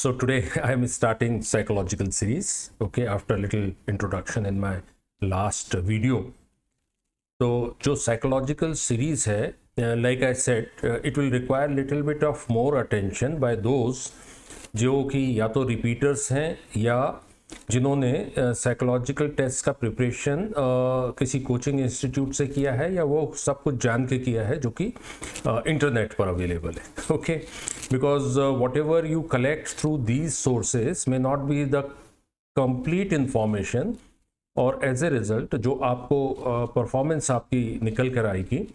So today I am starting psychological series, okay, after a little introduction in my last video. तो जो psychological series है, like I said, it will require little bit of more attention by those जो कि या तो repeaters हैं या जिन्होंने साइकोलॉजिकल टेस्ट का प्रिपरेशन किसी कोचिंग इंस्टीट्यूट से किया है या वो सब कुछ जान के किया है जो कि इंटरनेट पर अवेलेबल है. Okay, because what ever you collect through these sources may not be the complete information, और एज ए रिजल्ट जो आपको परफॉर्मेंस आपकी निकल कर आएगी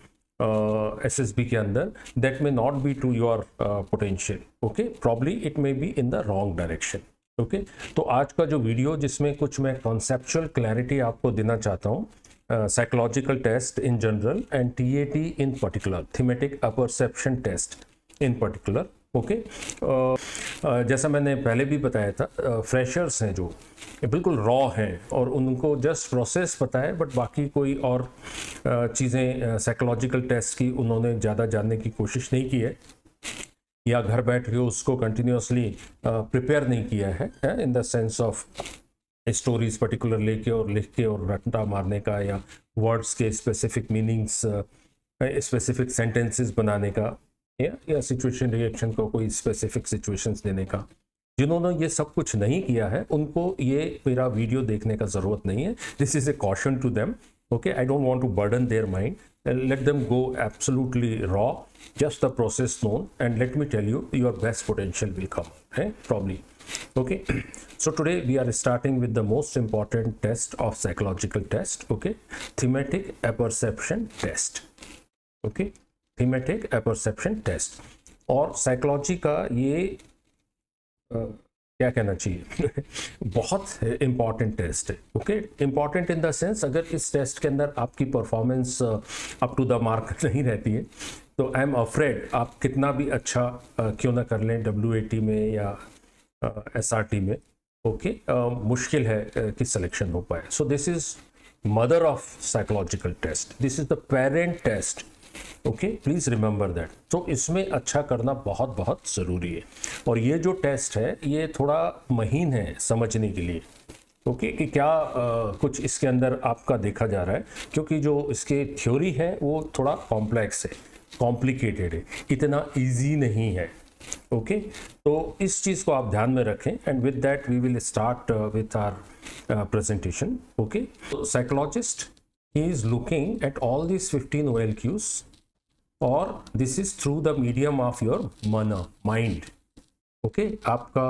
SSB के अंदर, that may not be to your potential. Okay, probably it may be in the wrong direction. Okay, तो आज का जो वीडियो जिसमें कुछ मैं कॉन्सेप्चुअल क्लैरिटी आपको देना चाहता हूँ, psychological test in general and TAT in particular, thematic apperception test in particular. Okay, जैसा मैंने पहले भी बताया था, फ्रेशर्स हैं जो बिल्कुल रॉ हैं और उनको जस्ट प्रोसेस पता है, बट बाकी कोई और चीज़ें साइकोलॉजिकल टेस्ट की उन्होंने ज़्यादा जानने की कोशिश नहीं की है या घर बैठ के उसको कंटिन्यूसली प्रिपेयर नहीं किया है, इन the sense of stories particular लेके और लिख के और रट्टा मारने का, या वर्ड्स के स्पेसिफिक मीनिंग्स, स्पेसिफिक सेंटेंसेस बनाने का, या सिचुएशन रिएक्शन को कोई स्पेसिफिक सिचुएशंस देने का. जिन्होंने ये सब कुछ नहीं किया है उनको ये मेरा वीडियो देखने का ज़रूरत नहीं है. This is a caution to them. Okay, I don't want to burden their mind. Let them go absolutely raw, just the process known, and let me tell you, your best potential will come, probably. Okay, so today we are starting with the most important test of psychological test. Okay, thematic apperception test. Okay, thematic apperception test. और psychology का ये क्या कहना चाहिए बहुत important test है. Okay, important in the sense, अगर इस टेस्ट के अंदर आपकी performance up to the mark नहीं रहती है तो आई एम अफ्रेड आप कितना भी अच्छा क्यों ना कर लें WAT में या SRT में, ओके, मुश्किल है कि सिलेक्शन हो पाए. So this is mother of psychological test, this is the parent test. Okay, please remember that. तो इसमें अच्छा करना बहुत बहुत ज़रूरी है, और ये जो टेस्ट है ये थोड़ा महीन है समझने के लिए. ओके, कि क्या कुछ इसके अंदर आपका देखा जा रहा है, क्योंकि जो इसके थ्योरी है वो थोड़ा कॉम्प्लेक्स है, कॉम्प्लिकेटेड है, इतना ईजी नहीं है. ओके, तो इस चीज़ को आप ध्यान में रखें, and with that we will start with our presentation. Okay, psychologist he is looking at all these 15 OLQs, or this is through the medium of your mind. okay, आपका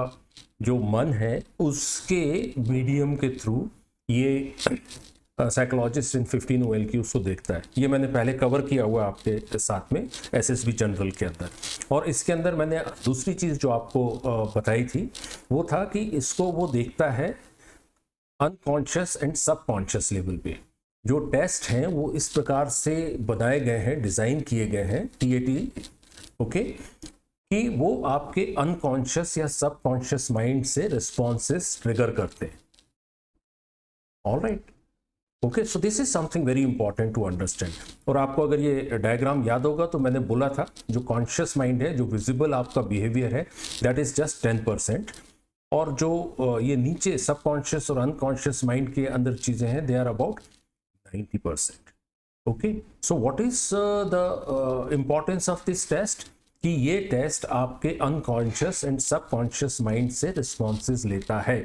जो मन है उसके मीडियम के थ्रू ये साइकोलॉजिस्ट इन 15 OLQs को देखता है. ये मैंने पहले कवर किया हुआ आपके साथ में SSB जनरल के अंदर, और इसके अंदर मैंने दूसरी चीज़ जो आपको बताई थी वो था कि इसको वो देखता है अनकॉन्शियस एंड सबकॉन्शियस लेवल पे. जो टेस्ट हैं वो इस प्रकार से बनाए गए हैं, डिज़ाइन किए गए हैं TAT, ओके, कि वो आपके अनकॉन्शियस या सबकॉन्शियस माइंड से रिस्पॉन्सेस ट्रिगर करते हैं. Alright, okay, so this is something very important to understand. और आपको अगर ये डायग्राम याद होगा तो मैंने बोला था जो कॉन्शियस माइंड है, जो विजिबल आपका बिहेवियर है, दैट इज जस्ट 10%, और जो ये नीचे सबकॉन्शियस और अनकॉन्शियस माइंड के अंदर चीज़ें हैं, they are about 90%. okay, so what is the importance of this test? कि ये टेस्ट आपके अनकॉन्शियस एंड सबकॉन्शियस माइंड से रिस्पॉन्सेज लेता है,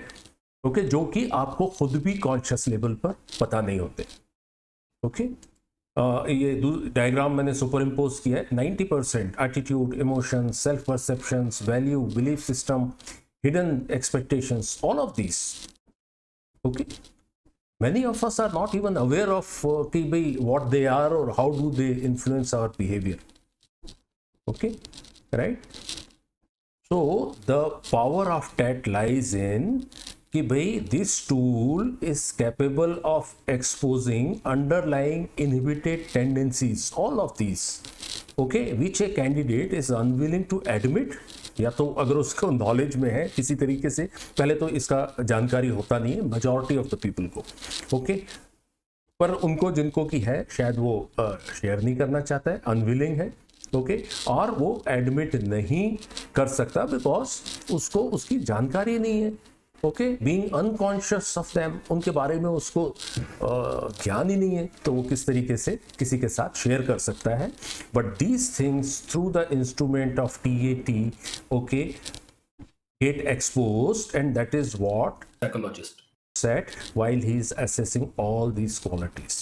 ओके, जो कि आपको खुद भी कॉन्शियस लेवल पर पता नहीं होते. ओके, ये डायग्राम मैंने सुपर इम्पोज किया है. 90% attitude, emotion, self perceptions, value, belief system, hidden expectations, all of this. Okay, many of us are not even aware of what they are or how do they influence our behavior. Okay, right? So the power of TAT lies in कि भाई this tool is capable of exposing underlying inhibited tendencies, all of these, okay, which a candidate is unwilling to admit, या तो अगर उसको knowledge में है किसी तरीके से, पहले तो इसका जानकारी होता नहीं है मेजॉरिटी ऑफ द पीपल को. ओके, पर उनको जिनको की है शायद वो शेयर नहीं करना चाहता है, अनविलिंग है, ओके और वो एडमिट नहीं कर सकता बिकॉज उसको उसकी जानकारी नहीं है। Okay being unconscious of them, उनके बारे में उसको ज्ञान ही नहीं है, तो वो किस तरीके से किसी के साथ शेयर कर सकता है। But these things through the instrument of TAT, okay, get exposed, and that is what psychologist said while he is assessing all these qualities.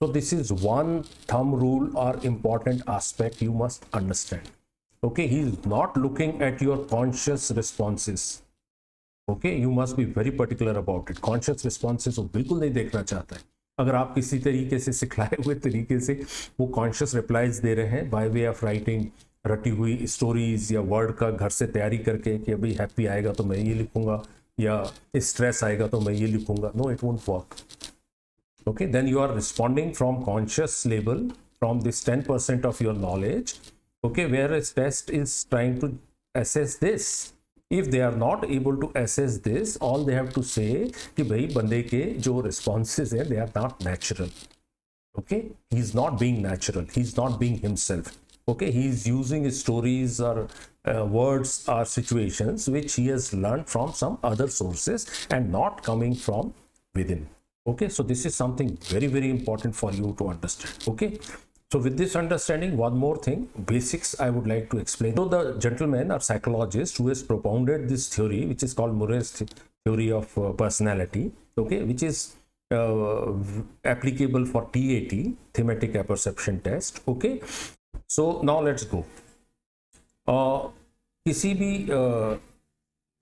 So this is one thumb rule or important aspect you must understand. Okay, he is not looking at your conscious responses. Okay, you must be very particular about it. Conscious responses वो बिल्कुल नहीं देखना चाहता है। अगर आप किसी तरीके से सिखलाए हुए तरीके से वो कॉन्शियस रिप्लाईज दे रहे हैं बाय वे ऑफ राइटिंग, रटी हुई स्टोरीज या वर्ड का घर से तैयारी करके कि अभी हैप्पी आएगा तो मैं ये लिखूंगा या स्ट्रेस आएगा तो मैं ये लिखूंगा, no it won't work. Okay, then you are responding from conscious level, from this 10% of your knowledge, okay, where is test is trying to assess this. If they are not able to assess this, all they have to say कि भाई बंदे के जो responses हैं they are not natural. Okay, he is not being natural, he is not being himself. Okay, he is using stories or words or situations which he has learned from some other sources and not coming from within. Okay, so this is something very, very important for you to understand. Okay, so with this understanding, one more thing, basics I would like to explain. So the gentleman or psychologist who has propounded this theory, which is called Murray's theory of personality, okay, which is applicable for TAT, thematic apperception test. Okay, so now let's go. किसी भी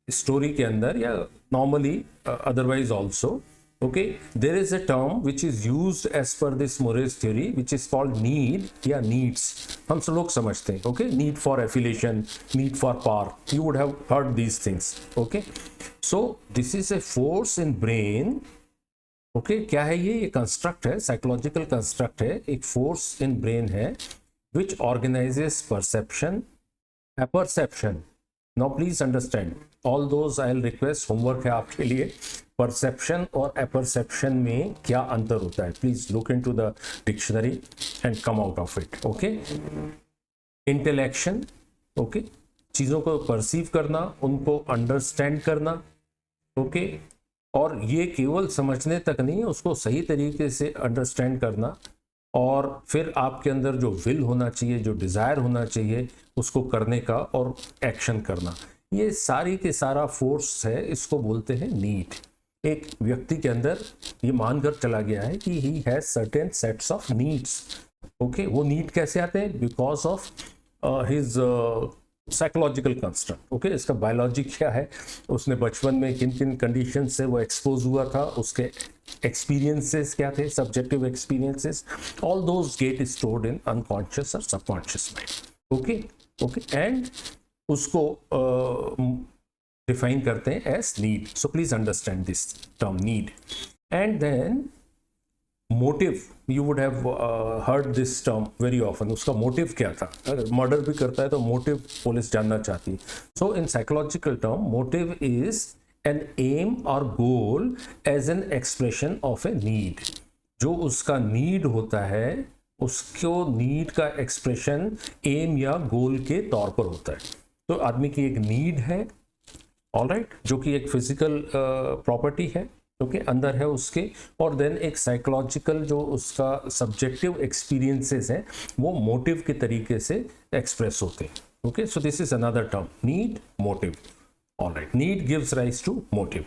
story के अंदर या normally otherwise also, okay, there is a term which is used as per this Murray's theory which is called need या needs. हम सब लोग समझते हैं, okay, need for affiliation, need for power, you would have heard these things. Okay, so this is a force in brain. Okay, क्या है ये construct है, साइकोलॉजिकल कंस्ट्रक्ट है, एक फोर्स इन ब्रेन है which organizes perception, apperception. Now please understand, all those I'll request homework है आपके लिए, परसेप्शन और एपरसेप्शन में क्या अंतर होता है, please look into the dictionary and come out of it. Okay, intellection, okay, चीज़ों को परसीव करना, उनको अंडरस्टैंड करना, ओके, और ये केवल समझने तक नहीं, उसको सही तरीके से अंडरस्टैंड करना और फिर आपके अंदर जो विल होना चाहिए, जो डिज़ायर होना चाहिए, उसको करने का और एक्शन करना, ये सारी के सारा फोर्स है, इसको बोलते हैं नीड. एक व्यक्ति के अंदर ये मानकर चला गया है कि he has certain sets of needs. Okay, वो नीड कैसे आते हैं? Because of his psychological construct. Okay, इसका बायोलॉजी क्या है, उसने बचपन में किन किन कंडीशन से वो एक्सपोज हुआ था, उसके एक्सपीरियंसेस क्या थे, subjective experiences, all those get stored in unconscious और subconscious mind. Okay okay, and उसको define करते हैं as need. So please understand this term need. And then motive, you would have heard this term very often. उसका motive क्या था? अगर murder भी करता है तो motive पुलिस जानना चाहती है. So in psychological term, motive is an aim or goal as an expression of a need. जो उसका need होता है, उसको need का expression aim या goal के तौर पर होता है. तो आदमी की एक need है, ऑलराइट, जो कि एक फिजिकल प्रॉपर्टी है, ओके, अंदर है उसके, और देन एक साइकोलॉजिकल जो उसका सब्जेक्टिव एक्सपीरियंसेस हैं वो मोटिव के तरीके से एक्सप्रेस होते हैं. Okay, so this is another term, need, motive. Alright, need gives rise to motive.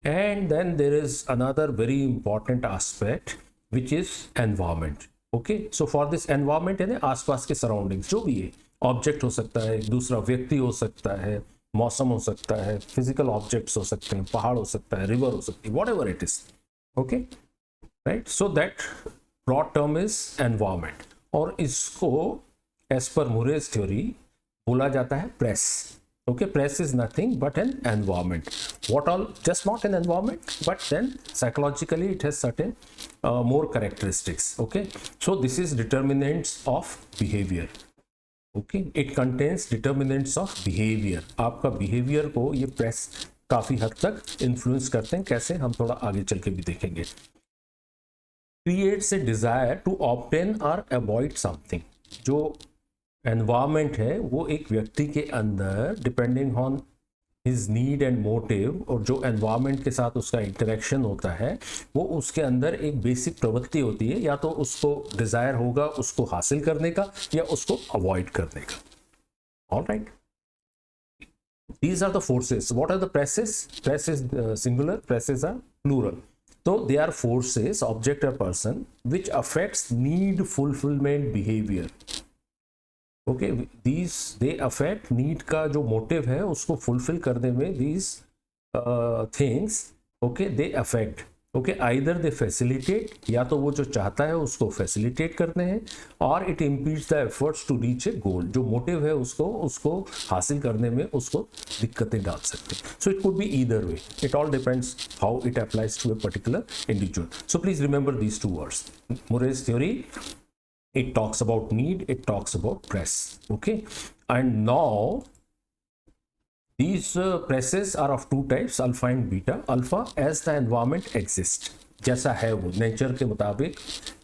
And then there is another very important aspect which is environment. Okay, so for this environment यानी आसपास के surroundings, जो भी है, object हो सकता है, दूसरा व्यक्ति हो सकता है, मौसम हो सकता है, फिजिकल ऑब्जेक्ट्स हो सकते हैं, पहाड़ हो सकता है, रिवर हो सकती है, whatever it is. Okay, right, so that broad term is environment. और इसको एज पर मुरेज थ्योरी बोला जाता है press. Okay, press is nothing but an environment. What all, just not an environment but then psychologically it has certain more characteristics. Okay, so this is determinants of behaviour. Okay, it contains determinants of behaviour. आपका behaviour को ये press काफ़ी हद तक influence करते हैं. कैसे, हम थोड़ा आगे चल के भी देखेंगे. Creates a desire to obtain और अवॉइड समथिंग. जो एनवायरमेंट है वो एक व्यक्ति के अंदर depending on his need and motive, और जो एनवायरमेंट के साथ उसका इंटरेक्शन होता है वो उसके अंदर एक बेसिक प्रवृत्ति होती है, या तो उसको डिजायर होगा उसको हासिल करने का या उसको अवॉइड करने का. Alright, these are the forces. What are the presses? Press is singular, presses are plural. So they are forces, object or person, which affects need fulfillment behavior. Okay, these they affect need का जो motive है उसको fulfill करने में these things, okay, they affect. Okay, either they facilitate, या तो वो जो चाहता है उसको facilitate करते हैं, और it impedes the efforts to reach a goal. जो motive है उसको हासिल करने में उसको दिक्कतें डाल सकते हैं. So it could be either way. It all depends how it applies to a particular individual. So please remember these two words. Murray's theory, it talks about need, it talks about press. Okay, and now these presses are of two types, alpha and beta. Alpha as the environment exists, जैसा है वो nature के मुताबिक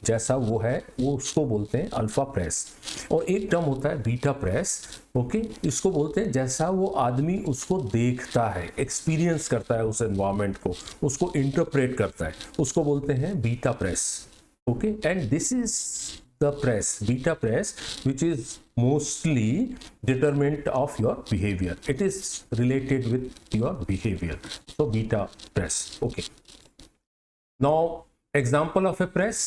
जैसा वो है वो उसको बोलते हैं अल्फा प्रेस. और एक टर्म होता है बीटा प्रेस. ओके, इसको बोलते हैं जैसा वो आदमी उसको देखता है, एक्सपीरियंस करता है उस एनवायरनमेंट को, उसको इंटरप्रेट करता है, उसको बोलते हैं beta press. Okay, and this is the press, beta press, which is mostly determinant of your behavior. It is related with your behavior. So beta press. Okay, now example of a press,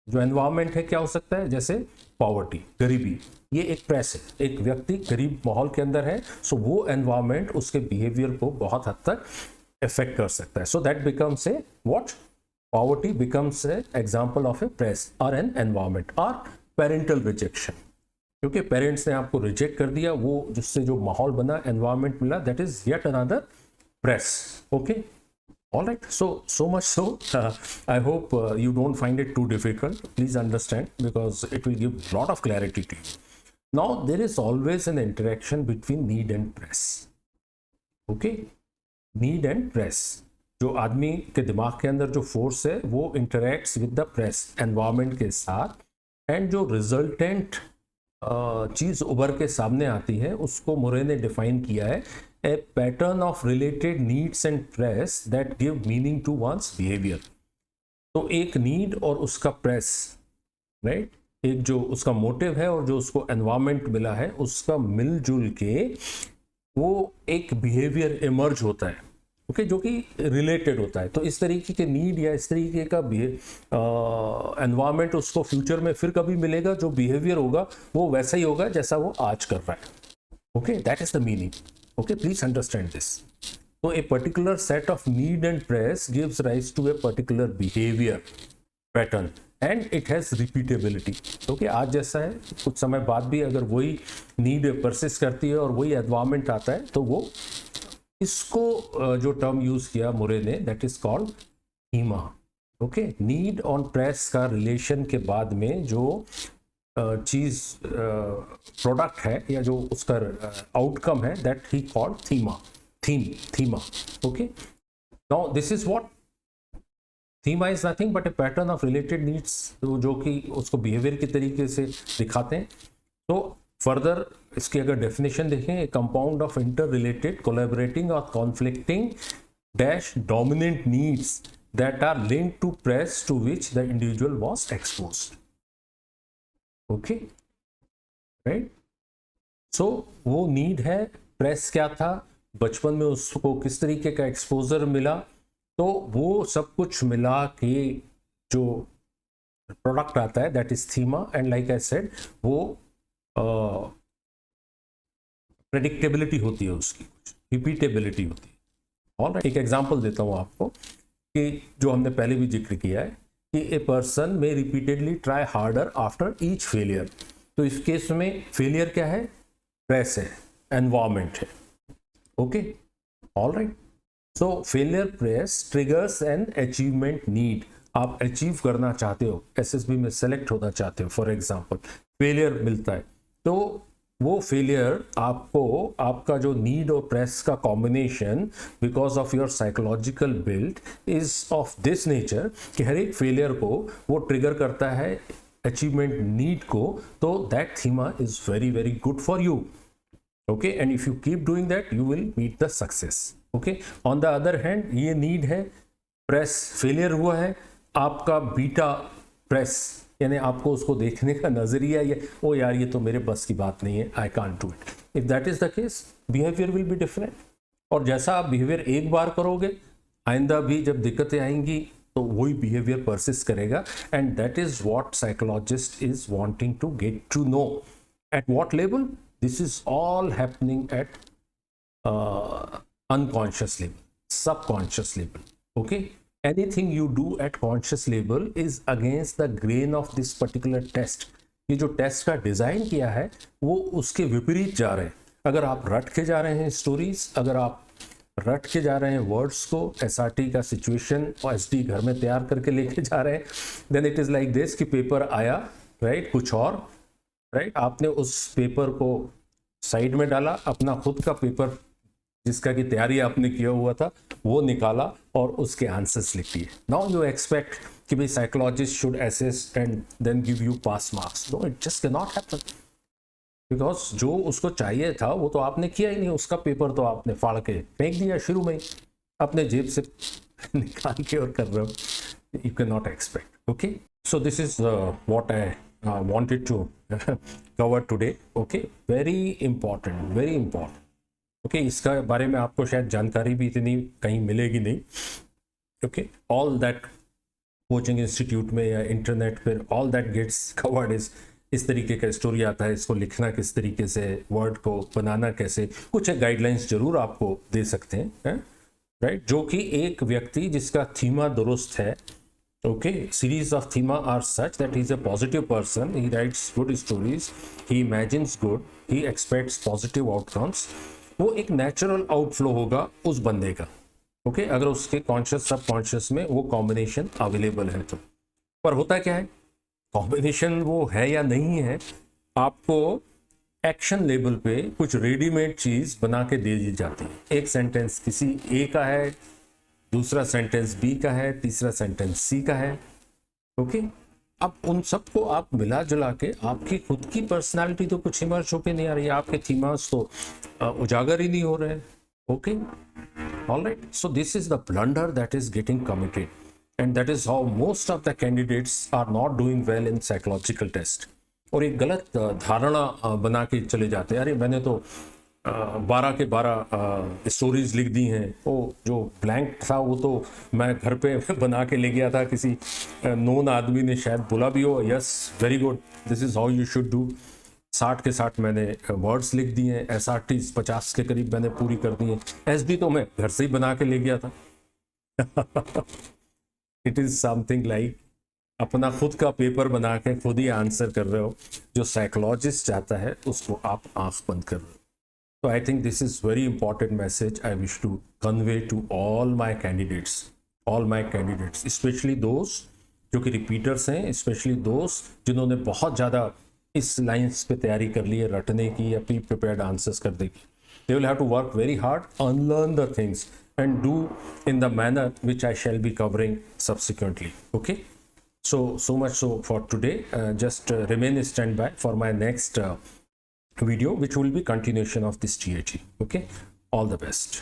जो environment है क्या हो सकता है, जैसे poverty, गरीबी, ये एक प्रेस है. एक व्यक्ति गरीब माहौल के अंदर है, सो वो एनवायरमेंट उसके बिहेवियर को बहुत हद तक इफेक्ट कर सकता है. So that becomes a what, poverty becomes an example of a press or an environment. or parental rejection, क्योंकि पेरेंट्स ने आपको रिजेक्ट कर दिया, वो जिससे जो माहौल बना, एनवायरमेंट मिला, that is yet another press. Okay, alright, so much so I hope you don't find it too difficult. Please understand, because it will give lot of clarity to you. Now there is always an interaction between need and press. Okay, need and press, जो आदमी के दिमाग के अंदर जो force है वो interacts with the press environment के साथ, एंड जो रिजल्टेंट चीज़ उभर के सामने आती है उसको मुरे ने डिफाइन किया है a pattern of related needs and press that give meaning to one's behavior. तो एक नीड और उसका प्रेस, राइट, एक जो उसका मोटिव है और जो उसको एनवायरनमेंट मिला है उसका मिलजुल के वो एक बिहेवियर इमर्ज होता है. ओके, जो कि रिलेटेड होता है. तो इस तरीके के नीड या इस तरीके का एनवायरनमेंट उसको फ्यूचर में फिर कभी मिलेगा, जो बिहेवियर होगा वो वैसा ही होगा जैसा वो आज कर रहा है. Okay, that is the meaning. Okay, please understand this. तो a particular set of need and press gives rise to a particular behavior pattern, and it has repeatability. Okay, आज जैसा है कुछ समय बाद भी अगर वही नीड परसिस्ट करती है और वही एनवायरनमेंट आता है, तो वो इसको जो टर्म यूज किया मुरे ने, that is called thema. Okay, need on press का रिलेशन के बाद में जो चीज प्रोडक्ट है या जो उसका आउटकम है, that he called thema. Okay, now this is what thema is nothing but a pattern of related needs, जो कि उसको बिहेवियर के तरीके से दिखाते हैं. तो फर्दर इसकी अगर डेफिनेशन देखें, a compound of inter related collaborating और conflicting dash dominant needs that are linked to press to which the individual was exposed. Okay, right. So वो नीड है, प्रेस क्या था, बचपन में उसको किस तरीके का एक्सपोजर मिला, तो वो सब कुछ मिला के जो प्रोडक्ट आता है that is thema. And like I said, वो प्रेडिक्टेबिलिटी होती है उसकी, कुछ रिपीटेबिलिटी होती है. और एक एग्जांपल देता हूँ आपको कि जो हमने पहले भी जिक्र किया है कि ए पर्सन में repeatedly try harder after each failure. तो इस केस में फेलियर क्या है, प्रेस है, एनवायरनमेंट है. Okay, alright. So failure press triggers an achievement need. आप अचीव करना चाहते हो, एसएसबी में सेलेक्ट होना चाहते हो, फॉर एग्जांपल फेलियर मिलता है, तो वो फेलियर आपको आपका जो नीड और प्रेस का combination because of your psychological build is of this nature कि हर एक फेलियर को वो ट्रिगर करता है अचीवमेंट नीड को, तो that thema is very very good for you. Okay, and if you keep doing that you will meet the success. Okay, on the other hand ये need है, प्रेस फेलियर हुआ है, आपका beta press यानी आपको उसको देखने का नजरिया ये ओ यार ये तो मेरे बस की बात नहीं है, I can't do it. If that is the case behaviour will be different. और जैसा आप बिहेवियर एक बार करोगे, आइंदा भी जब दिक्कतें आएंगी तो वही बिहेवियर परसिस्ट करेगा. And that is what psychologist is wanting to get to know. At what level? This is all happening at unconscious level, subconscious level. Okay, anything you do at conscious level is against the grain of this particular test. ये जो test का design किया है वो उसके विपरीत जा रहे हैं. अगर आप रट के जा रहे हैं स्टोरीज, अगर आप रट के जा रहे हैं वर्ड्स को, SRT का सिचुएशन और SD घर में तैयार करके लेके जा रहे हैं, then it is like this कि पेपर आया, राइट, कुछ और, राइट, आपने उस पेपर को साइड में डाला, अपना खुद का पेपर जिसका की तैयारी आपने किया हुआ था वो निकाला और उसके आंसर्स लिख दिए. नाउ यू एक्सपेक्ट कि भाई psychologist should assess and then give you pass marks. No, it just can not happen, because जो उसको चाहिए था वो तो आपने किया ही नहीं. उसका पेपर तो आपने फाड़ के फेंक दिया शुरू में ही, अपने जेब से निकाल के और कर रहे हो. You can not expect. Okay, so this is what I wanted to cover today. Okay, very important. Okay, इसका बारे में आपको शायद जानकारी भी इतनी कहीं मिलेगी नहीं. Okay, all that coaching institute में या इंटरनेट पर all that gets covered is इस तरीके का स्टोरी आता है, इसको लिखना किस तरीके से, वर्ड को बनाना कैसे, कुछ गाइडलाइंस जरूर आपको दे सकते हैं, राइट, जो कि एक व्यक्ति जिसका थीमा दुरुस्त है. Okay, series of thema are such that he is a positive person, he writes good stories, he imagines good, he expects positive outcomes. वो एक नेचुरल आउटफ्लो होगा उस बंदे का. ओके, अगर उसके कॉन्शियस सब कॉन्शियस में वो कॉम्बिनेशन अवेलेबल है तो. पर होता क्या है, कॉम्बिनेशन वो है या नहीं है, आपको एक्शन लेवल पे कुछ रेडीमेड चीज बना के दे दी जाती है. एक सेंटेंस किसी ए का है, दूसरा सेंटेंस बी का है, तीसरा सेंटेंस सी का है. ओके, अब उन सबको आप मिला जुला के आपकी खुद की पर्सनालिटी तो कुछ इमर्ज होके नहीं आ रही है, आपके थीमास तो उजागर ही नहीं हो रहे हैं. Okay, alright, so this is the blunder that is getting committed and that is how most of the candidates are not doing well in psychological test. और एक गलत धारणा बना के चले जाते हैं, अरे मैंने तो 12 के 12 स्टोरीज लिख दी हैं, वो जो ब्लैंक था वो तो मैं घर पे बना के ले गया था, किसी नोन आदमी ने शायद बोला भी हो, yes very good, this is how you should do. 60 के 60 मैंने वर्ड्स लिख दिए हैं, SRT 50 के करीब मैंने पूरी कर दी है, SD तो मैं घर से ही बना के ले गया था. इट इज समथिंग लाइक अपना खुद का पेपर बना के खुद ही आंसर कर रहे हो. जो साइकोलॉजिस्ट चाहता है उसको आप आंख बंद कर रहे हो. So I think this is very important message I wish to convey to all my candidates, especially those जो कि repeaters हैं, especially those जिन्होंने बहुत ज़्यादा इस लाइन्स पे तैयारी कर ली है रटने की या प्री प्रिपेयर्ड आंसर्स करने की. They will have to work very hard, unlearn the things and do in the manner which I shall be covering subsequently. Okay, so much so for today. Just remain standby for my next video, which will be continuation of this TAT. Okay, all the best.